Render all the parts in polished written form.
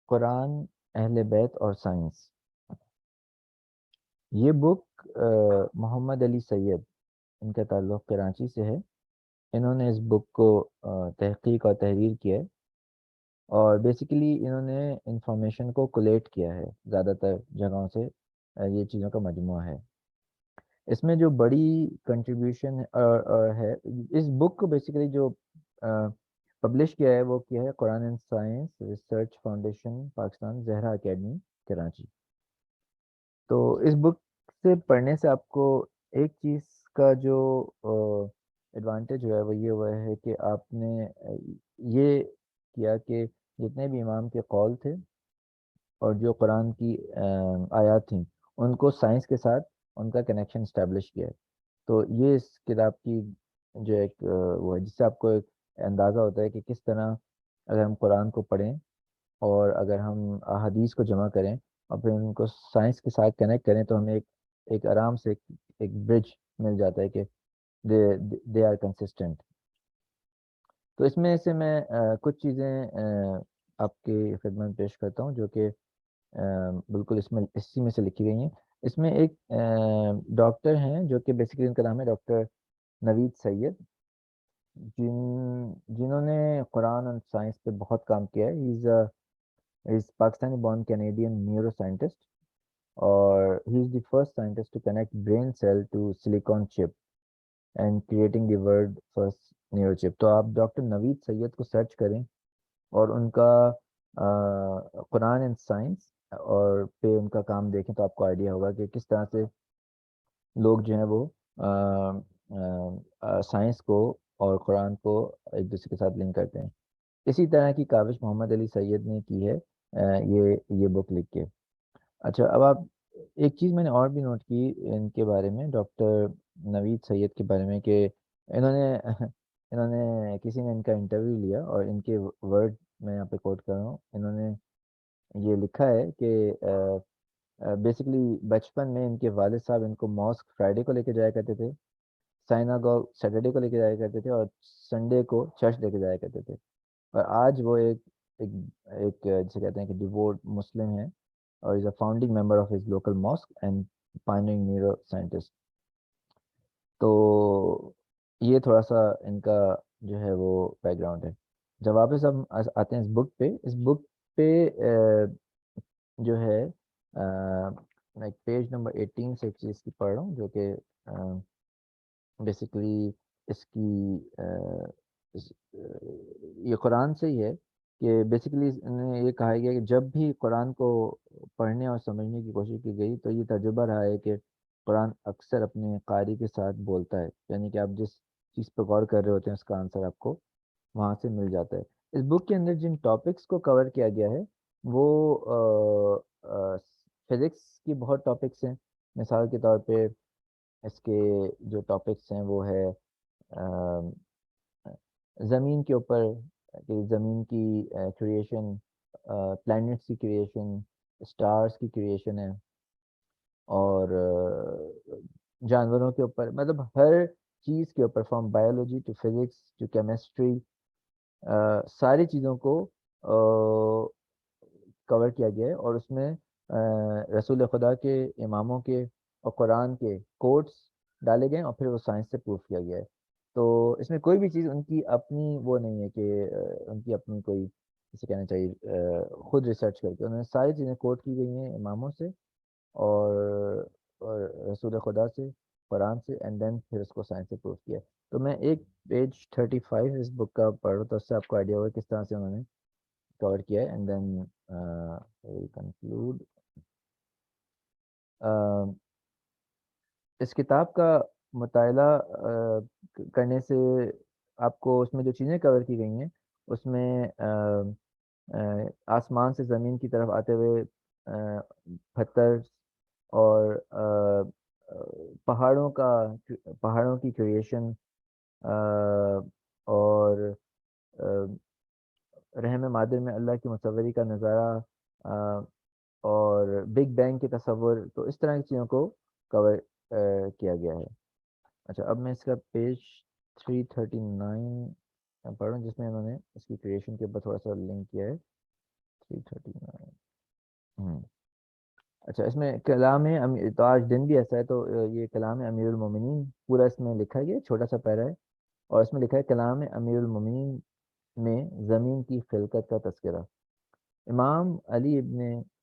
قرآن، اہل بیت اور سائنس۔ یہ بک محمد علی سید، ان کا تعلق کراچی سے ہے۔ انہوں نے اس بک کو تحقیق اور تحریر کیا ہے، اور بیسیکلی انہوں نے انفارمیشن کو کولیٹ کیا ہے زیادہ تر جگہوں سے۔ یہ چیزوں کا مجموعہ ہے۔ اس میں جو بڑی کنٹریبیوشن ہے، اس بک کو بیسیکلی جو پبلش کیا ہے وہ کیا ہے Quran and science research foundation Pakistan, Zahra academy Karachi. تو اس بک سے پڑھنے سے آپ کو ایک چیز کا جو ایڈوانٹیج ہوا ہے وہ یہ ہوا ہے کہ آپ نے یہ کیا کہ جتنے بھی امام کے قول تھے اور جو قرآن کی آیات تھیں ان کو سائنس کے ساتھ ان کا کنیکشن اسٹیبلش کیا ہے۔ تو یہ اس کتاب کی جو ایک وہ ہے جس سے آپ کو ایک اندازہ ہوتا ہے کہ کس طرح اگر ہم قرآن کو پڑھیں اور اگر ہم احادیث کو جمع کریں اور پھر ان کو سائنس کے ساتھ کنیکٹ کریں تو ہمیں ایک آرام سے ایک برج مل جاتا ہے کہ دے آر کنسسٹنٹ۔ تو اس میں سے میں کچھ چیزیں آپ کی خدمت پیش کرتا ہوں جو کہ بالکل اسی میں سے لکھی گئی ہیں۔ اس میں ایک ڈاکٹر ہیں جو کہ بیسیکلی ان کا نام ہے ڈاکٹر نوید سید، جنہوں نے قرآن اور سائنس پہ بہت کام کیا ہے۔ Is Pakistani born Canadian neuroscientist, اور he is the first scientist to connect brain cell to silicon chip and creating the world first neurochip. تو آپ ڈاکٹر نوید سید کو سرچ کریں اور ان کا قرآن اینڈ سائنس اور پہ ان کا کام دیکھیں تو آپ کو آئیڈیا ہوگا کہ کس طرح سے لوگ جو ہیں وہ سائنس کو اور قرآن کو ایک دوسرے کے ساتھ لنک کرتے ہیں۔ اسی طرح کی کاوش محمد علی سید نے کی ہے یہ بک لکھ کے۔ اچھا، اب آپ ایک چیز میں نے اور بھی نوٹ کی ان کے بارے میں، ڈاکٹر نوید سید کے بارے میں، کہ انہوں نے انہوں نے کسی نے ان کا انٹرویو لیا اور ان کے ورڈ میں یہاں پہ کوٹ کر رہا ہوں۔ انہوں نے یہ لکھا ہے کہ بیسیکلی بچپن میں ان کے والد صاحب ان کو ماسک فرائیڈے کو لے کے جایا کرتے تھے، سائناگوگ سیٹرڈے کو لے کے جایا کرتے تھے، اور سنڈے کو چرچ لے کے جایا کرتے تھے۔ اور آج وہ ایک ایک جسے کہتے ہیں کہ ڈیووٹ مسلم ہیں، اور is a founding member of his local mosque and pioneering neuroscientist. تو یہ تھوڑا سا ان کا جو ہے وہ بیک گراؤنڈ ہے۔ جب واپس ہم آتے ہیں اس بک پہ جو ہے میں پیج نمبر 18 سے ایک چیز کی پڑھ رہا ہوں جو کہ بیسیکلی اس کی یہ قرآن سے ہی ہے، کہ بیسیکلی انہیں یہ کہا گیا کہ جب بھی قرآن کو پڑھنے اور سمجھنے کی کوشش کی گئی تو یہ تجربہ رہا ہے کہ قرآن اکثر اپنے قاری کے ساتھ بولتا ہے، یعنی کہ آپ جس چیز پہ غور کر رہے ہوتے ہیں اس کا آنسر آپ کو وہاں سے مل جاتا ہے۔ اس بک کے اندر جن ٹاپکس کو کور کیا گیا ہے وہ فزکس کی بہت ٹاپکس ہیں۔ مثال کے طور پہ اس کے جو ٹاپکس ہیں وہ ہے زمین کے اوپر، کہ زمین کی کریشن، پلانٹس کی کریشن، اسٹارز کی کریشن ہے، اور جانوروں کے اوپر، مطلب ہر چیز کے اوپر، from biology to physics to chemistry, ساری چیزوں کو کور کیا گیا ہے۔ اور اس میں رسول خدا کے، اماموں کے اور قرآن کے کوٹس ڈالے گئے ہیں، اور پھر وہ سائنس سے پروف کیا گیا ہے۔ تو اس میں کوئی بھی چیز ان کی اپنی وہ نہیں ہے کہ ان کی اپنی کوئی جسے کہنا چاہیے خود ریسرچ کر کے، انہوں نے ساری چیزیں کوٹ کی گئی ہیں اماموں سے اور رسول خدا سے، قرآن سے، اینڈ دین پھر اس کو سائنس سے پروف کیا ہے۔ تو میں ایک پیج 35 اس بک کا پڑھ رہا ہوں تو اس سے آپ کو آئیڈیا ہوگا کس طرح سے انہوں نے کور کیا ہے، اینڈ دین کنکلوڈ۔ اس کتاب کا مطالعہ کرنے سے آپ کو اس میں جو چیزیں کور کی گئی ہیں اس میں آسمان سے زمین کی طرف آتے ہوئے پتھر، اور پہاڑوں کی کریشن، اور رحم مادر میں اللہ کی مصوری کا نظارہ، اور بگ بینگ کے تصور، تو اس طرح کی چیزوں کو کور کیا گیا ہے۔ اچھا، اب میں اس کا پیج 339 پڑھ رہا ہوں جس میں انہوں نے اس کی کریشن کے اوپر تھوڑا سا لنک کیا ہے۔ 339۔ اچھا، اس میں کلام تو آج دن بھی ایسا ہے، تو یہ کلام امیر المومنین پورا اس میں لکھا ہے، یہ چھوٹا سا پیرا ہے، اور اس میں لکھا ہے کلام امیر المومنین میں زمین کی خلقت کا تذکرہ۔ امام علی ابن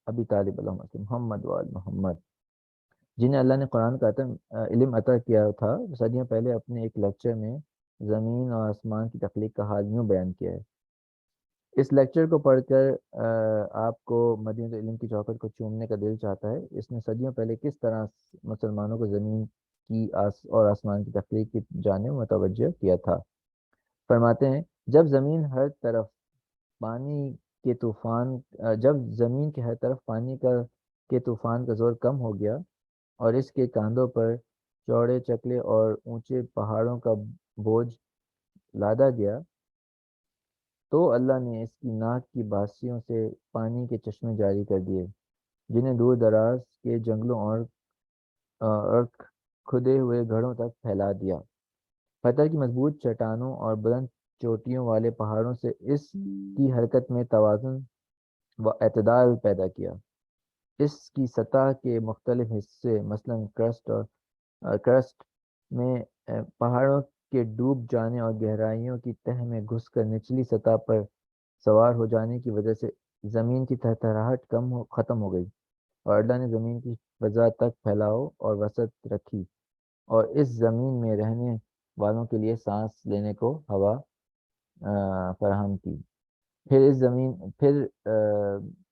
ابی طالب علیہ محمد وال محمد، جنہیں اللہ نے قرآن کا علم عطا کیا تھا، صدیوں پہلے اپنے ایک لیکچر میں زمین اور آسمان کی تخلیق کا حال یوں بیان کیا ہے۔ اس لیکچر کو پڑھ کر آپ کو مدینہ علم کی چوکھٹ کو چومنے کا دل چاہتا ہے۔ اس نے صدیوں پہلے کس طرح مسلمانوں کو زمین کی اور آسمان کی تخلیق کی جانب متوجہ کیا تھا۔ فرماتے ہیں، جب زمین ہر طرف پانی کے طوفان جب زمین کے ہر طرف پانی کے طوفان کا زور کم ہو گیا اور اس کے کاندھوں پر چوڑے چکلے اور اونچے پہاڑوں کا بوجھ لادا گیا، تو اللہ نے اس کی ناک کی باسیوں سے پانی کے چشمے جاری کر دیے، جنہیں دور دراز کے جنگلوں اور کھدے ہوئے گڑھوں تک پھیلا دیا۔ پتھر کی مضبوط چٹانوں اور بلند چوٹیوں والے پہاڑوں سے اس کی حرکت میں توازن و اعتدال پیدا کیا۔ اس کی سطح کے مختلف حصے مثلاً کرسٹ میں پہاڑوں کے ڈوب جانے اور گہرائیوں کی تہ میں گھس کر نچلی سطح پر سوار ہو جانے کی وجہ سے زمین کی تھرتھراہٹ ختم ہو گئی، اور اللہ نے زمین کی فضا تک پھیلاؤ اور وسعت رکھی، اور اس زمین میں رہنے والوں کے لیے سانس لینے کو ہوا فراہم کی۔ پھر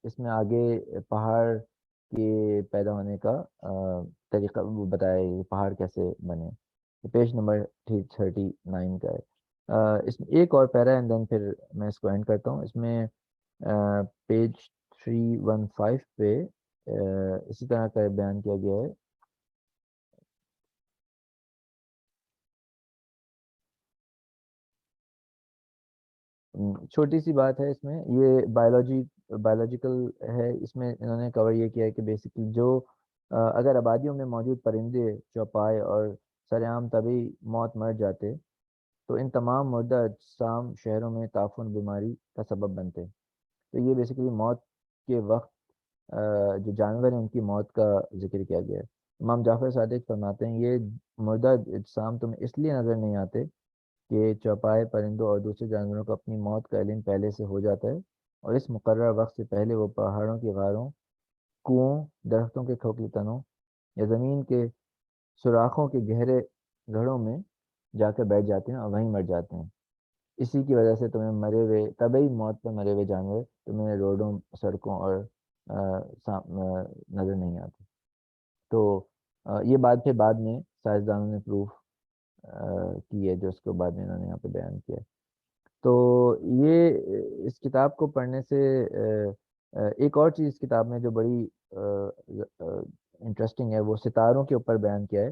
اس میں آگے پہاڑ کے پیدا ہونے کا طریقہ وہ بتایا، یہ پہاڑ کیسے بنے۔ پیج نمبر 39 کا ہے۔ اس میں ایک اور پیرا اینڈ دین پھر میں اس کو اینڈ کرتا ہوں۔ اس میں پیج 315 پہ اسی طرح کا بیان کیا گیا ہے۔ چھوٹی سی بات ہے اس میں، یہ بایولوجیکل ہے۔ اس میں انہوں نے کور یہ کیا ہے کہ بیسکلی جو اگر آبادیوں میں موجود پرندے، چوپائے اور سرعام طبی موت مر جاتے، تو ان تمام مردہ اجسام شہروں میں تعفن بیماری کا سبب بنتے۔ تو یہ بیسکلی موت کے وقت جو جانور ہیں ان کی موت کا ذکر کیا گیا ہے۔ امام جعفر صادق فرماتے ہیں، یہ مردہ اجسام تمہیں اس لیے نظر نہیں آتے کہ چوپائے پرندوں اور دوسرے جانوروں کو اپنی موت کا علم پہلے سے ہو جاتا ہے، اور اس مقررہ وقت سے پہلے وہ پہاڑوں کی غاروں، کنوؤں، درختوں کے کھوکھلے تنوں یا زمین کے سوراخوں کے گہرے گڑھوں میں جا کر بیٹھ جاتے ہیں اور وہیں مر جاتے ہیں۔ اسی کی وجہ سے تمہیں مرے ہوئے طبعی موت پر مرے ہوئے جانور تمہیں روڈوں، سڑکوں اور نظر نہیں آتے۔ تو یہ بات پھر بعد میں سائنسدانوں نے پروف کی ہے، جو اس کو بعد میں انہوں نے یہاں پہ بیان کیا ہے۔ تو یہ اس کتاب کو پڑھنے سے ایک اور چیز اس کتاب میں جو بڑی انٹرسٹنگ ہے، وہ ستاروں کے اوپر بیان کیا ہے۔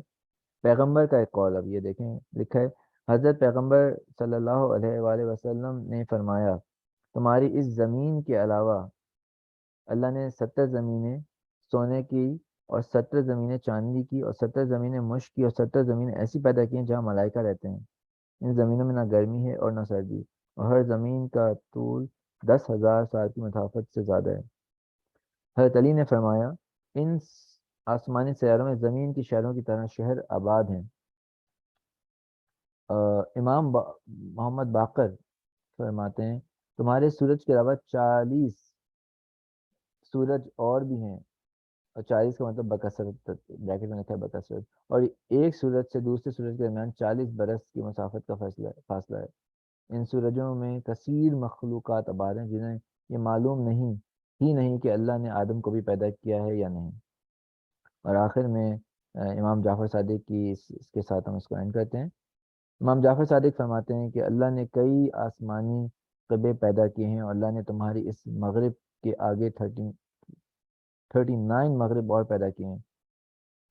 پیغمبر کا ایک قول، اب یہ دیکھیں لکھا ہے، حضرت پیغمبر صلی اللہ علیہ وآلہ وسلم نے فرمایا، تمہاری اس زمین کے علاوہ اللہ نے 70 زمینیں سونے کی اور 70 زمینیں چاندی کی اور 70 زمینیں مشک کی اور 70 زمینیں ایسی پیدا کی ہیں جہاں ملائکہ رہتے ہیں۔ ان زمینوں میں نہ گرمی ہے اور نہ سردی، اور ہر زمین کا طول 10,000 سال کی مسافت سے زیادہ ہے۔ حضرت علی نے فرمایا، ان آسمانی سیاروں میں زمین کی شہروں کی طرح شہر آباد ہیں۔ امام محمد باقر فرماتے ہیں، تمہارے سورج کے علاوہ 40 سورج اور بھی ہیں، اور 40 کا مطلب بکثرت، بریکٹ میں لکھا ہے بکثرت، اور ایک سورج سے دوسرے سورج کے درمیان 40 برس کی مسافت کا فاصلہ ہے۔ ان سورجوں میں کثیر مخلوقات آباد ہیں جنہیں یہ معلوم نہیں کہ اللہ نے آدم کو بھی پیدا کیا ہے یا نہیں۔ اور آخر میں امام جعفر صادق کی اس کے ساتھ ہم اس کو اینڈ کرتے ہیں۔ امام جعفر صادق فرماتے ہیں کہ اللہ نے کئی آسمانی قبے پیدا کیے ہیں، اور اللہ نے تمہاری اس مغرب کے آگے 39 مغرب اور پیدا کیے ہیں،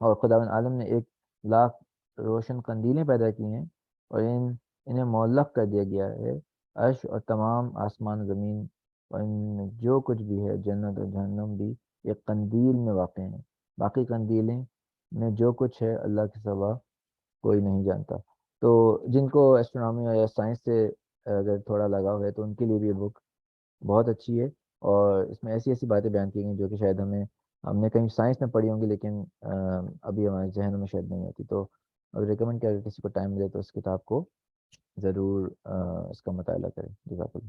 اور خداوند عالم نے 1,00,000 روشن قندیلیں پیدا کی ہیں، اور انہیں معلق کر دیا گیا ہے۔ عرش اور تمام آسمان زمین اور ان میں جو کچھ بھی ہے، جنت اور جہنم بھی ایک قندیل میں واقع ہیں۔ باقی قندیلیں میں جو کچھ ہے اللہ کے سوا کوئی نہیں جانتا۔ تو جن کو ایسٹرونامی یا سائنس سے اگر تھوڑا لگاؤ ہے تو ان کے لیے بھی یہ بک بہت اچھی ہے۔ اور اس میں ایسی ایسی باتیں بیان کی گئی جو کہ شاید ہم نے کہیں سائنس میں پڑھی ہوں گی، لیکن ابھی ہمارے ذہنوں میں شاید نہیں ہوتی. تو ریکمینڈ کیا، اگر کسی کو ٹائم ملے تو اس کتاب کو ضرور اس کا مطالعہ کریں. جزاک اللہ.